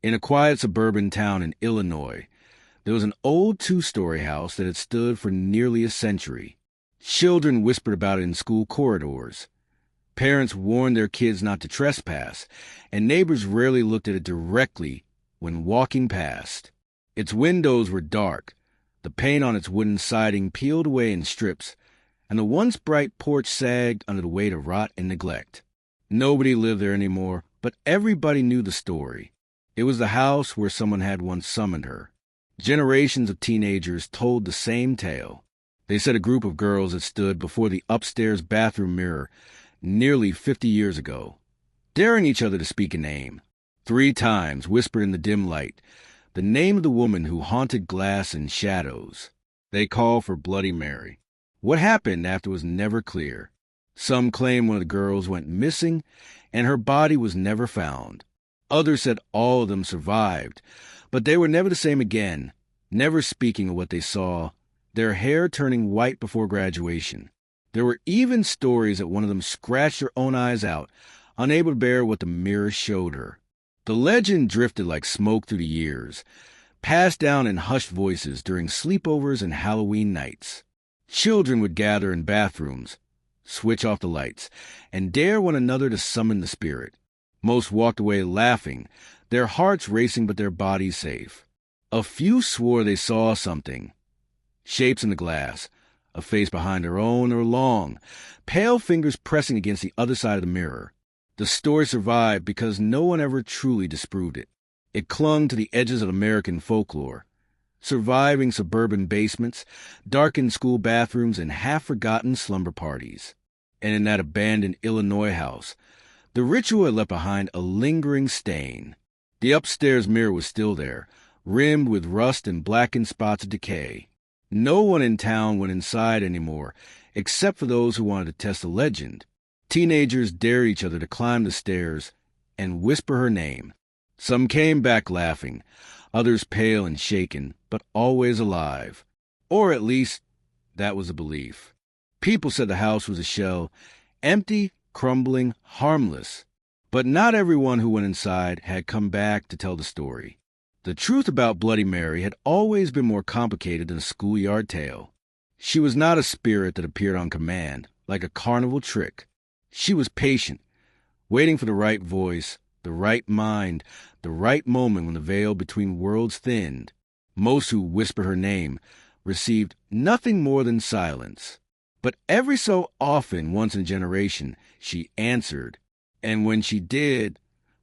In a quiet suburban town in Illinois, there was an old two-story house that had stood for nearly a century. Children whispered about it in school corridors. Parents warned their kids not to trespass, and neighbors rarely looked at it directly when walking past. Its windows were dark, the paint on its wooden siding peeled away in strips, and the once bright porch sagged under the weight of rot and neglect. Nobody lived there anymore, but everybody knew the story. It was the house where someone had once summoned her. Generations of teenagers told the same tale. They said a group of girls had stood before the upstairs bathroom mirror nearly 50 years ago, daring each other to speak a name. 3 times, whispered in the dim light, the name of the woman who haunted glass and shadows. They called for Bloody Mary. What happened after was never clear. Some claimed one of the girls went missing and her body was never found. Others said all of them survived, but they were never the same again, never speaking of what they saw, their hair turning white before graduation. There were even stories that one of them scratched her own eyes out, unable to bear what the mirror showed her. The legend drifted like smoke through the years, passed down in hushed voices during sleepovers and Halloween nights. Children would gather in bathrooms, switch off the lights, and dare one another to summon the spirit. Most walked away laughing, their hearts racing but their bodies safe. A few swore they saw something. Shapes in the glass, a face behind her own or long, pale fingers pressing against the other side of the mirror. The story survived because no one ever truly disproved it. It clung to the edges of American folklore, surviving suburban basements, darkened school bathrooms, and half-forgotten slumber parties. And in that abandoned Illinois house, the ritual had left behind a lingering stain. The upstairs mirror was still there, rimmed with rust and blackened spots of decay. No one in town went inside anymore, except for those who wanted to test the legend. Teenagers dared each other to climb the stairs and whisper her name. Some came back laughing, others pale and shaken, but always alive. Or at least, that was the belief. People said the house was a shell, empty, crumbling, harmless. But not everyone who went inside had come back to tell the story. The truth about Bloody Mary had always been more complicated than a schoolyard tale. She was not a spirit that appeared on command, like a carnival trick. She was patient, waiting for the right voice, the right mind, the right moment when the veil between worlds thinned. Most who whispered her name received nothing more than silence. But every so often, once in a generation, she answered. And when she did,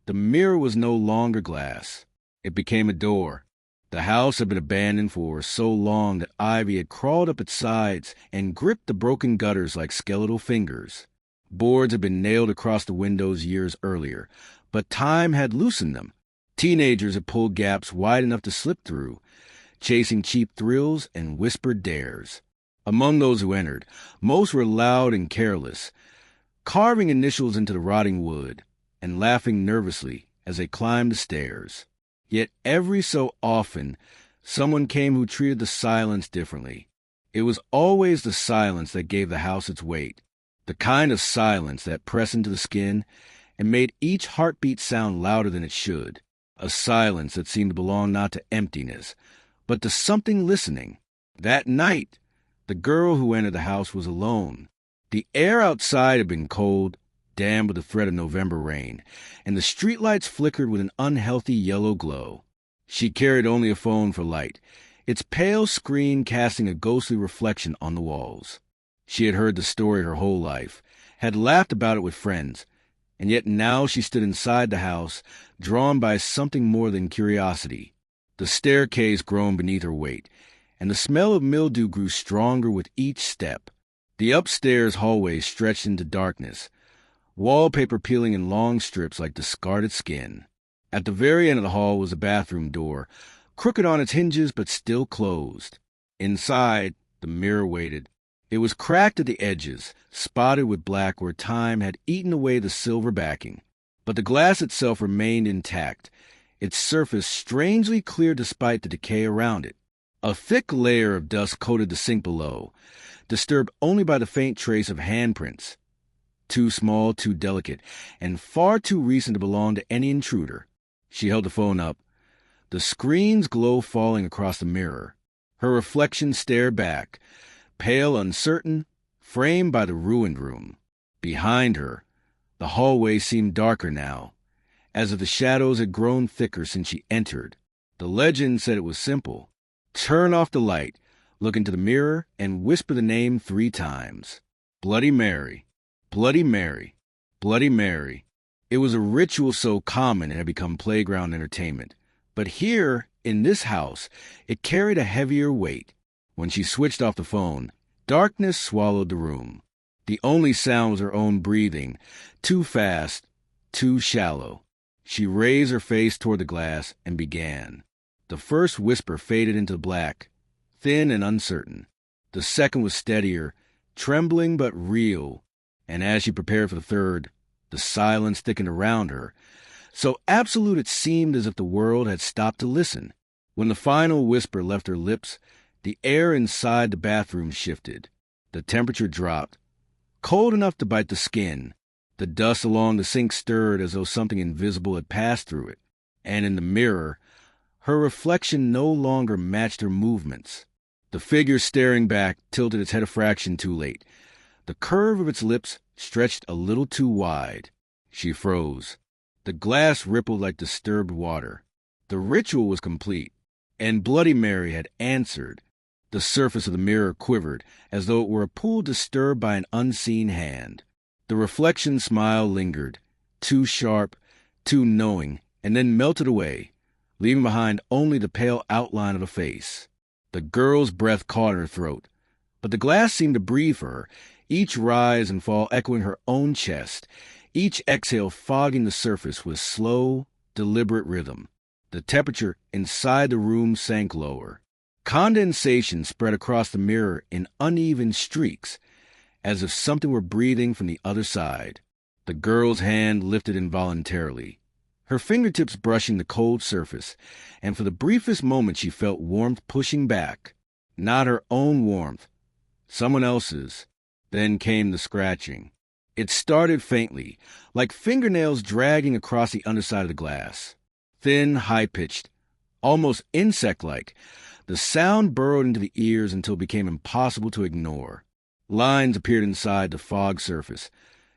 the mirror was no longer glass. It became a door. The house had been abandoned for so long that ivy had crawled up its sides and gripped the broken gutters like skeletal fingers. Boards had been nailed across the windows years earlier, but time had loosened them. Teenagers had pulled gaps wide enough to slip through, chasing cheap thrills and whispered dares. Among those who entered, most were loud and careless, carving initials into the rotting wood and laughing nervously as they climbed the stairs. Yet every so often, someone came who treated the silence differently. It was always the silence that gave the house its weight, the kind of silence that pressed into the skin and made each heartbeat sound louder than it should, a silence that seemed to belong not to emptiness, but to something listening. That night, the girl who entered the house was alone. The air outside had been cold, damp with the threat of November rain, and the streetlights flickered with an unhealthy yellow glow. She carried only a phone for light, its pale screen casting a ghostly reflection on the walls. She had heard the story her whole life, had laughed about it with friends, and yet now she stood inside the house, drawn by something more than curiosity. The staircase groaned beneath her weight, and the smell of mildew grew stronger with each step. The upstairs hallway stretched into darkness, wallpaper peeling in long strips like discarded skin. At the very end of the hall was a bathroom door, crooked on its hinges but still closed. Inside, the mirror waited. It was cracked at the edges, spotted with black where time had eaten away the silver backing. But the glass itself remained intact, its surface strangely clear despite the decay around it. A thick layer of dust coated the sink below, disturbed only by the faint trace of handprints. Too small, too delicate, and far too recent to belong to any intruder. She held the phone up, the screen's glow falling across the mirror. Her reflection stared back, pale, uncertain, framed by the ruined room. Behind her, the hallway seemed darker now, as if the shadows had grown thicker since she entered. The legend said it was simple. Turn off the light, look into the mirror, and whisper the name 3 times. Bloody Mary, Bloody Mary, Bloody Mary. It was a ritual so common it had become playground entertainment. But here, in this house, it carried a heavier weight. When she switched off the phone, darkness swallowed the room. The only sound was her own breathing, too fast, too shallow. She raised her face toward the glass and began. The first whisper faded into black, thin and uncertain. The second was steadier, trembling but real, and as she prepared for the third, the silence thickened around her, so absolute it seemed as if the world had stopped to listen. When the final whisper left her lips, the air inside the bathroom shifted. The temperature dropped, cold enough to bite the skin. The dust along the sink stirred as though something invisible had passed through it, and in the mirror, her reflection no longer matched her movements. The figure staring back tilted its head a fraction too late. The curve of its lips stretched a little too wide. She froze. The glass rippled like disturbed water. The ritual was complete, and Bloody Mary had answered. The surface of the mirror quivered, as though it were a pool disturbed by an unseen hand. The reflection smile lingered, too sharp, too knowing, and then melted away, leaving behind only the pale outline of a face. The girl's breath caught in her throat, but the glass seemed to breathe for her, each rise and fall echoing her own chest, each exhale fogging the surface with slow, deliberate rhythm. The temperature inside the room sank lower. Condensation spread across the mirror in uneven streaks, as if something were breathing from the other side. The girl's hand lifted involuntarily, her fingertips brushing the cold surface, and for the briefest moment she felt warmth pushing back. Not her own warmth, someone else's. Then came the scratching. It started faintly, like fingernails dragging across the underside of the glass. Thin, high-pitched, almost insect-like, the sound burrowed into the ears until it became impossible to ignore. Lines appeared inside the fog surface,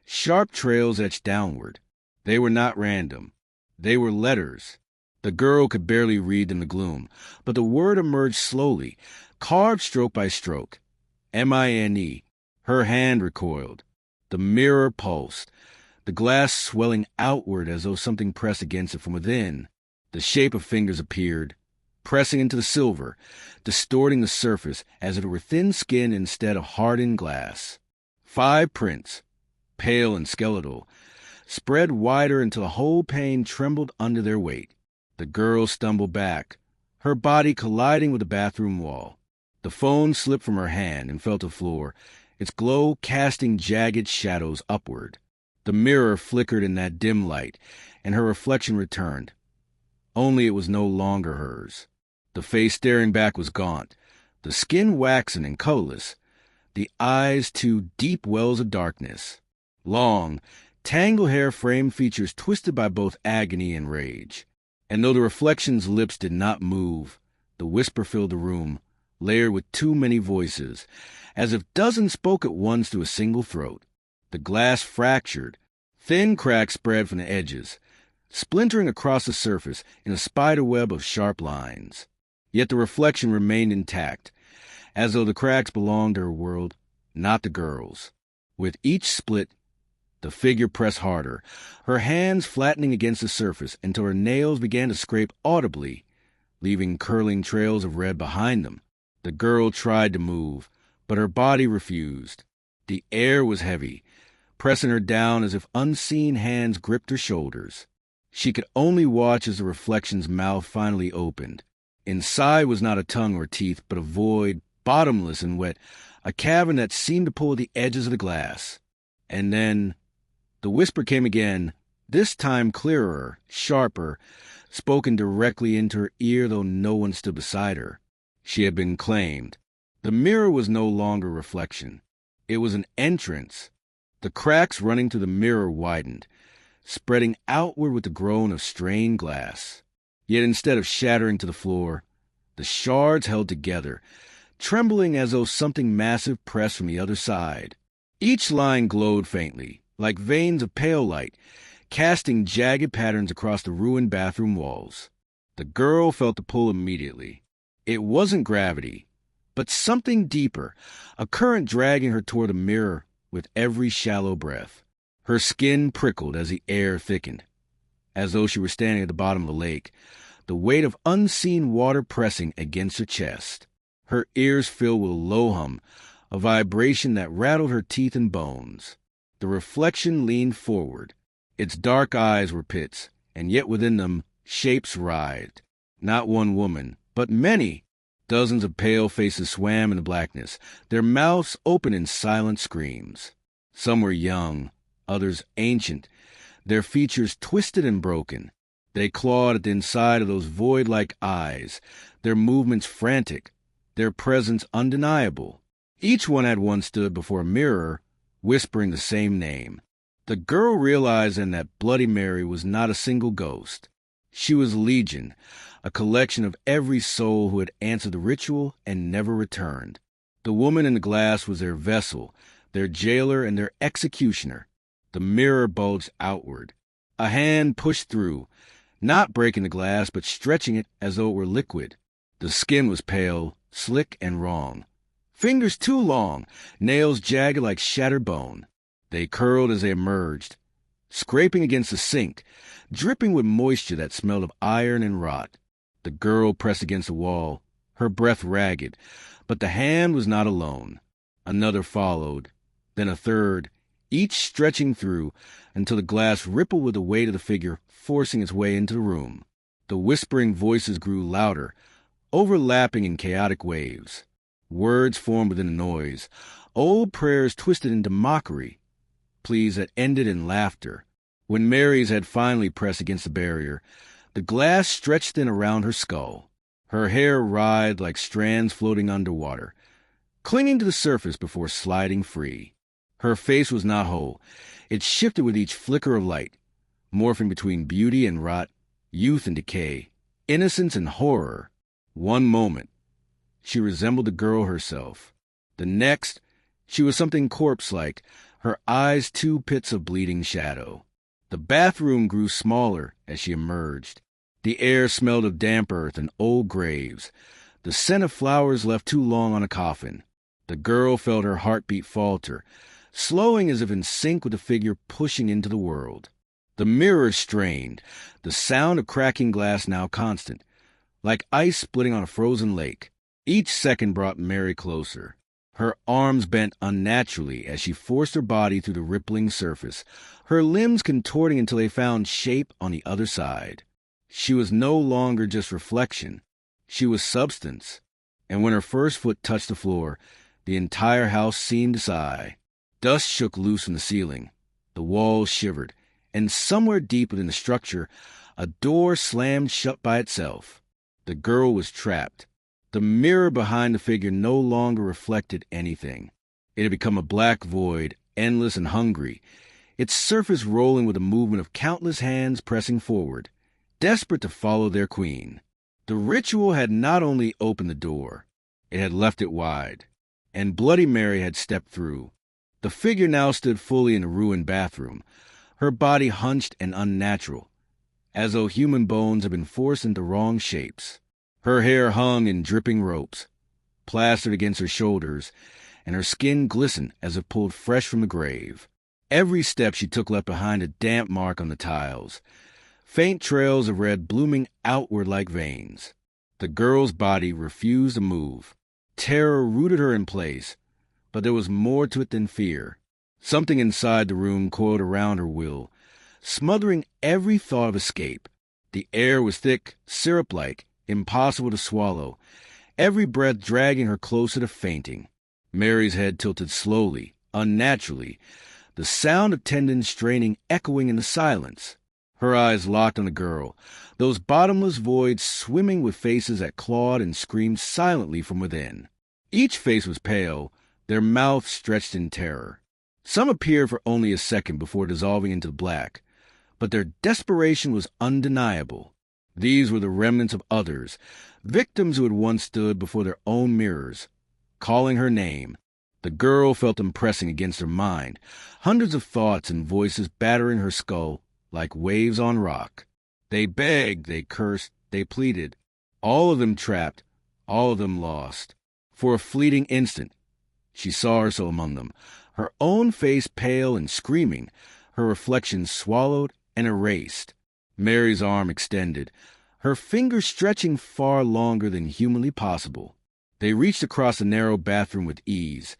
sharp trails etched downward. They were not random. They were letters. The girl could barely read in the gloom, but the word emerged slowly, carved stroke by stroke. M-I-N-E. Her hand recoiled. The mirror pulsed, the glass swelling outward as though something pressed against it from within. The shape of fingers appeared, pressing into the silver, distorting the surface as if it were thin skin instead of hardened glass. 5 prints, pale and skeletal, spread wider until the whole pane trembled under their weight. The girl stumbled back, her body colliding with the bathroom wall. The phone slipped from her hand and fell to the floor, its glow casting jagged shadows upward. The mirror flickered in that dim light, and her reflection returned. Only it was no longer hers. The face staring back was gaunt, the skin waxen and colorless, the eyes 2 deep wells of darkness. Long, tangled hair framed features twisted by both agony and rage. And though the reflection's lips did not move, the whisper filled the room, layered with too many voices, as if dozens spoke at once through a single throat. The glass fractured. Thin cracks spread from the edges, splintering across the surface in a spiderweb of sharp lines. Yet the reflection remained intact, as though the cracks belonged to her world, not the girl's. With each split, the figure pressed harder, her hands flattening against the surface until her nails began to scrape audibly, leaving curling trails of red behind them. The girl tried to move, but her body refused. The air was heavy, pressing her down as if unseen hands gripped her shoulders. She could only watch as the reflection's mouth finally opened. Inside was not a tongue or teeth, but a void, bottomless and wet, a cavern that seemed to pull at the edges of the glass. And then the whisper came again, this time clearer, sharper, spoken directly into her ear, though no one stood beside her. She had been claimed. The mirror was no longer a reflection. It was an entrance. The cracks running through the mirror widened, spreading outward with the groan of strained glass. Yet instead of shattering to the floor, the shards held together, trembling as though something massive pressed from the other side. Each line glowed faintly, like veins of pale light, casting jagged patterns across the ruined bathroom walls. The girl felt the pull immediately. It wasn't gravity, but something deeper, a current dragging her toward the mirror with every shallow breath. Her skin prickled as the air thickened, as though she were standing at the bottom of the lake, the weight of unseen water pressing against her chest. Her ears filled with a low hum, a vibration that rattled her teeth and bones. The reflection leaned forward. Its dark eyes were pits, and yet within them shapes writhed. Not one woman, but many. Dozens of pale faces swam in the blackness, their mouths open in silent screams. Some were young, others ancient, their features twisted and broken. They clawed at the inside of those void-like eyes, their movements frantic, their presence undeniable. Each one had once stood before a mirror, whispering the same name. The girl realized then that Bloody Mary was not a single ghost. She was Legion, a collection of every soul who had answered the ritual and never returned. The woman in the glass was their vessel, their jailer and their executioner. The mirror bulged outward. A hand pushed through, not breaking the glass, but stretching it as though it were liquid. The skin was pale, slick, and wrong. Fingers too long, nails jagged like shattered bone. They curled as they emerged, scraping against the sink, dripping with moisture that smelled of iron and rot. The girl pressed against the wall, her breath ragged, but the hand was not alone. Another followed, then a third, each stretching through until the glass rippled with the weight of the figure forcing its way into the room. The whispering voices grew louder, overlapping in chaotic waves. Words formed within the noise, old prayers twisted into mockery, pleas that ended in laughter. When Mary's had finally pressed against the barrier, the glass stretched in around her skull. Her hair writhed like strands floating underwater, clinging to the surface before sliding free. Her face was not whole. It shifted with each flicker of light, morphing between beauty and rot, youth and decay, innocence and horror. One moment, she resembled the girl herself. The next, she was something corpse-like, her eyes two pits of bleeding shadow. The bathroom grew smaller as she emerged. The air smelled of damp earth and old graves, the scent of flowers left too long on a coffin. The girl felt her heartbeat falter, slowing as if in sync with the figure pushing into the world. The mirror strained, the sound of cracking glass now constant, like ice splitting on a frozen lake. Each second brought Mary closer. Her arms bent unnaturally as she forced her body through the rippling surface, her limbs contorting until they found shape on the other side. She was no longer just reflection. She was substance. And when her first foot touched the floor, the entire house seemed to sigh. Dust shook loose from the ceiling. The walls shivered, and somewhere deep within the structure, a door slammed shut by itself. The girl was trapped. The mirror behind the figure no longer reflected anything. It had become a black void, endless and hungry, its surface rolling with the movement of countless hands pressing forward, desperate to follow their queen. The ritual had not only opened the door, it had left it wide, and Bloody Mary had stepped through. The figure now stood fully in the ruined bathroom, her body hunched and unnatural, as though human bones had been forced into wrong shapes. Her hair hung in dripping ropes, plastered against her shoulders, and her skin glistened as if pulled fresh from the grave. Every step she took left behind a damp mark on the tiles, faint trails of red blooming outward like veins. The girl's body refused to move. Terror rooted her in place, but there was more to it than fear. Something inside the room coiled around her will, smothering every thought of escape. The air was thick, syrup-like, impossible to swallow, every breath dragging her closer to fainting. Mary's head tilted slowly, unnaturally, the sound of tendons straining echoing in the silence. Her eyes locked on the girl, those bottomless voids swimming with faces that clawed and screamed silently from within. Each face was pale, their mouths stretched in terror. Some appeared for only a second before dissolving into black, but their desperation was undeniable. These were the remnants of others, victims who had once stood before their own mirrors, calling her name. The girl felt them pressing against her mind, hundreds of thoughts and voices battering her skull like waves on rock. They begged, they cursed, they pleaded, all of them trapped, all of them lost. For a fleeting instant, she saw herself among them, her own face pale and screaming, her reflection swallowed and erased. Mary's arm extended, her fingers stretching far longer than humanly possible. They reached across the narrow bathroom with ease,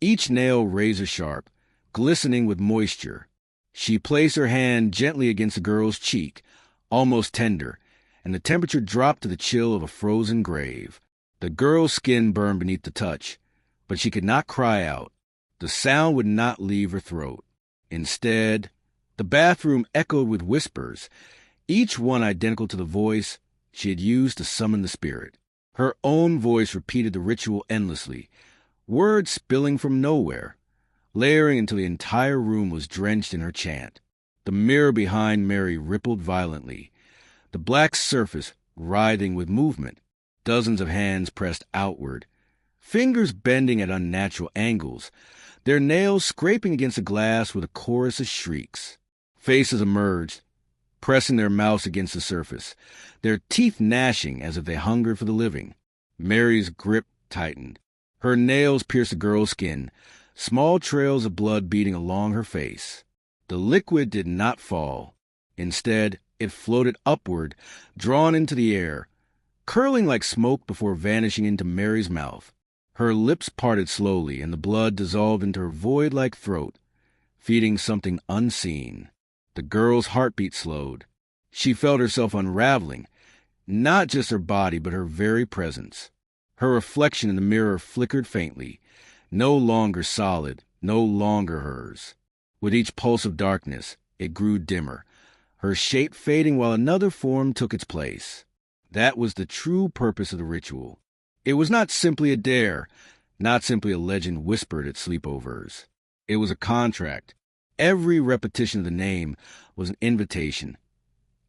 each nail razor-sharp, glistening with moisture. She placed her hand gently against the girl's cheek, almost tender, and the temperature dropped to the chill of a frozen grave. The girl's skin burned beneath the touch, but she could not cry out. The sound would not leave her throat. Instead, the bathroom echoed with whispers, each one identical to the voice she had used to summon the spirit. Her own voice repeated the ritual endlessly, words spilling from nowhere, layering until the entire room was drenched in her chant. The mirror behind Mary rippled violently, the black surface writhing with movement. Dozens of hands pressed outward, fingers bending at unnatural angles, their nails scraping against the glass with a chorus of shrieks. Faces emerged, pressing their mouths against the surface, their teeth gnashing as if they hungered for the living. Mary's grip tightened. Her nails pierced the girl's skin, small trails of blood beading along her face. The liquid did not fall. Instead, it floated upward, drawn into the air, curling like smoke before vanishing into Mary's mouth. Her lips parted slowly, and the blood dissolved into her void-like throat, feeding something unseen. The girl's heartbeat slowed. She felt herself unraveling, not just her body, but her very presence. Her reflection in the mirror flickered faintly, no longer solid, no longer hers. With each pulse of darkness, it grew dimmer, her shape fading while another form took its place. That was the true purpose of the ritual. It was not simply a dare, not simply a legend whispered at sleepovers. It was a contract. Every repetition of the name was an invitation,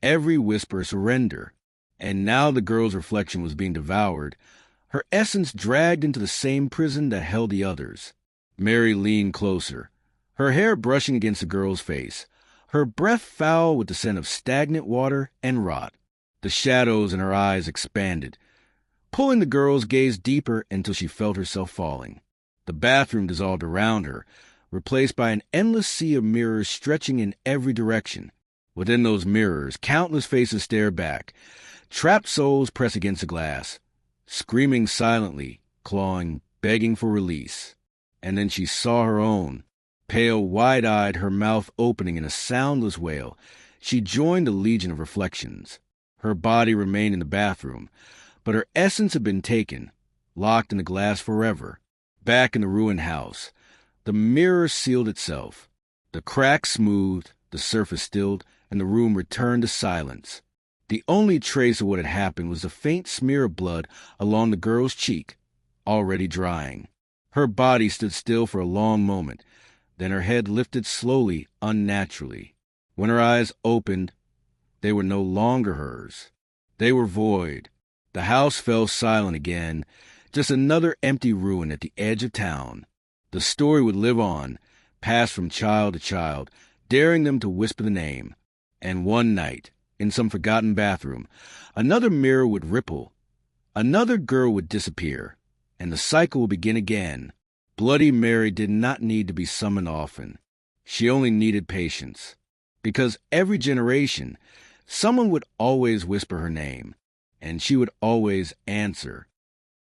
every whisper a surrender. And now the girl's reflection was being devoured, her essence dragged into the same prison that held the others. Mary leaned closer, her hair brushing against the girl's face, her breath foul with the scent of stagnant water and rot. The shadows in her eyes expanded, pulling the girl's gaze deeper until she felt herself falling. The bathroom dissolved around her, replaced by an endless sea of mirrors stretching in every direction. Within those mirrors, countless faces stared back, trapped souls pressed against the glass, screaming silently, clawing, begging for release. And then she saw her own. Pale, wide-eyed, her mouth opening in a soundless wail, she joined the legion of reflections. Her body remained in the bathroom, but her essence had been taken, locked in the glass forever. Back in the ruined house, the mirror sealed itself. The cracks smoothed, the surface stilled, and the room returned to silence. The only trace of what had happened was a faint smear of blood along the girl's cheek, already drying. Her body stood still for a long moment, then her head lifted slowly, unnaturally. When her eyes opened, they were no longer hers. They were void. The house fell silent again, just another empty ruin at the edge of town. The story would live on, pass from child to child, daring them to whisper the name. And one night, in some forgotten bathroom, another mirror would ripple, another girl would disappear, and the cycle would begin again. Bloody Mary did not need to be summoned often. She only needed patience. Because every generation, someone would always whisper her name, and she would always answer.